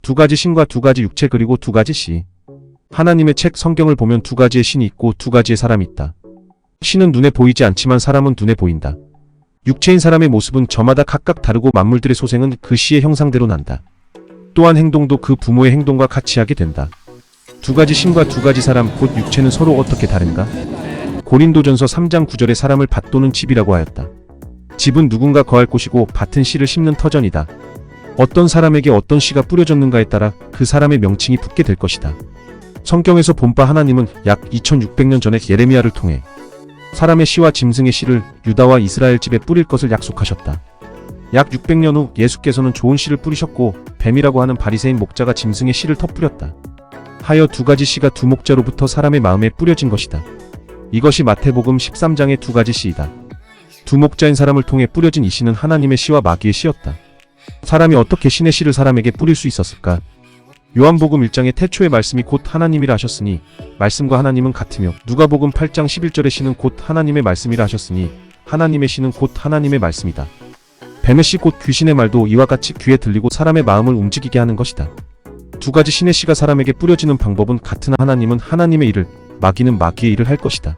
두 가지 신과 두 가지 육체 그리고 두 가지 씨. 하나님의 책 성경을 보면 두 가지의 신이 있고 두 가지의 사람이 있다. 신은 눈에 보이지 않지만 사람은 눈에 보인다. 육체인 사람의 모습은 저마다 각각 다르고 만물들의 소생은 그 씨의 형상대로 난다. 또한 행동도 그 부모의 행동과 같이 하게 된다. 두 가지 신과 두 가지 사람 곧 육체는 서로 어떻게 다른가? 고린도전서 3장 9절에 사람을 밭 또는 집이라고 하였다. 집은 누군가 거할 곳이고 밭은 씨를 심는 터전이다. 어떤 사람에게 어떤 씨가 뿌려졌는가에 따라 그 사람의 명칭이 붙게 될 것이다. 성경에서 본바 하나님은 약 2600년 전에 예레미야를 통해 사람의 씨와 짐승의 씨를 유다와 이스라엘 집에 뿌릴 것을 약속하셨다. 약 600년 후 예수께서는 좋은 씨를 뿌리셨고 뱀이라고 하는 바리새인 목자가 짐승의 씨를 터뿌렸다. 하여 두 가지 씨가 두 목자로부터 사람의 마음에 뿌려진 것이다. 이것이 마태복음 13장의 두 가지 씨이다. 두 목자인 사람을 통해 뿌려진 이 씨는 하나님의 씨와 마귀의 씨였다. 사람이 어떻게 신의 씨를 사람에게 뿌릴 수 있었을까? 요한복음 1장의 태초의 말씀이 곧 하나님이라 하셨으니 말씀과 하나님은 같으며 누가복음 8장 11절의 씨는 곧 하나님의 말씀이라 하셨으니 하나님의 씨는 곧 하나님의 말씀이다. 뱀의 씨 곧 귀신의 말도 이와 같이 귀에 들리고 사람의 마음을 움직이게 하는 것이다. 두 가지 신의 씨가 사람에게 뿌려지는 방법은 같으나 하나님은 하나님의 일을, 마귀는 마귀의 일을 할 것이다.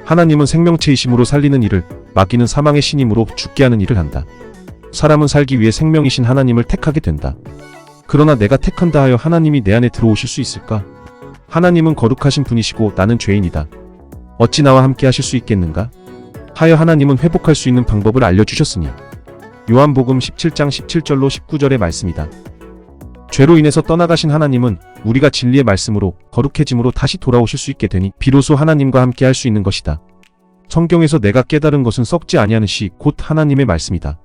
하나님은 생명체이심으로 살리는 일을, 마귀는 사망의 신임으로 죽게 하는 일을 한다. 사람은 살기 위해 생명이신 하나님을 택하게 된다. 그러나 내가 택한다 하여 하나님이 내 안에 들어오실 수 있을까? 하나님은 거룩하신 분이시고 나는 죄인이다. 어찌 나와 함께 하실 수 있겠는가? 하여 하나님은 회복할 수 있는 방법을 알려주셨으니 요한복음 17장 17절로 19절의 말씀이다. 죄로 인해서 떠나가신 하나님은 우리가 진리의 말씀으로 거룩해짐으로 다시 돌아오실 수 있게 되니 비로소 하나님과 함께 할 수 있는 것이다. 성경에서 내가 깨달은 것은 썩지 아니하는 씨 곧 하나님의 말씀이다.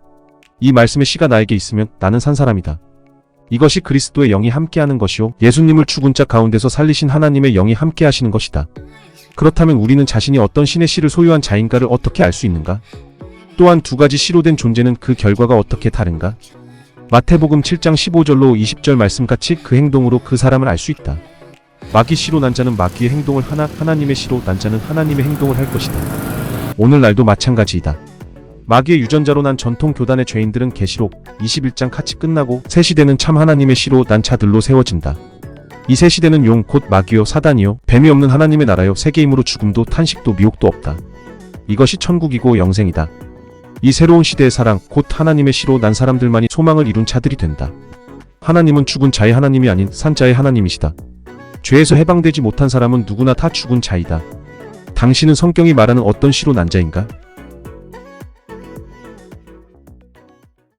이 말씀의 씨가 나에게 있으면 나는 산 사람이다. 이것이 그리스도의 영이 함께하는 것이요 예수님을 죽은 자 가운데서 살리신 하나님의 영이 함께하시는 것이다. 그렇다면 우리는 자신이 어떤 신의 씨를 소유한 자인가를 어떻게 알 수 있는가? 또한 두 가지 씨로 된 존재는 그 결과가 어떻게 다른가? 마태복음 7장 15절로 20절 말씀같이 그 행동으로 그 사람을 알 수 있다. 마귀 씨로 난 자는 마귀의 행동을 하나 하나님의 씨로 난 자는 하나님의 행동을 할 것이다. 오늘날도 마찬가지이다. 마귀의 유전자로 난 전통 교단의 죄인들은 계시록 21장 같이 끝나고 새 시대는 참 하나님의 씨로 난 자들로 세워진다. 이 새 시대는 용 곧 마귀요 사단이요 뱀이 없는 하나님의 나라요 세계임으로 죽음도 탄식도 미혹도 없다. 이것이 천국이고 영생이다. 이 새로운 시대의 사랑 곧 하나님의 씨로 난 사람들만이 소망을 이룬 자들이 된다. 하나님은 죽은 자의 하나님이 아닌 산 자의 하나님이시다. 죄에서 해방되지 못한 사람은 누구나 다 죽은 자이다. 당신은 성경이 말하는 어떤 씨로 난 자인가?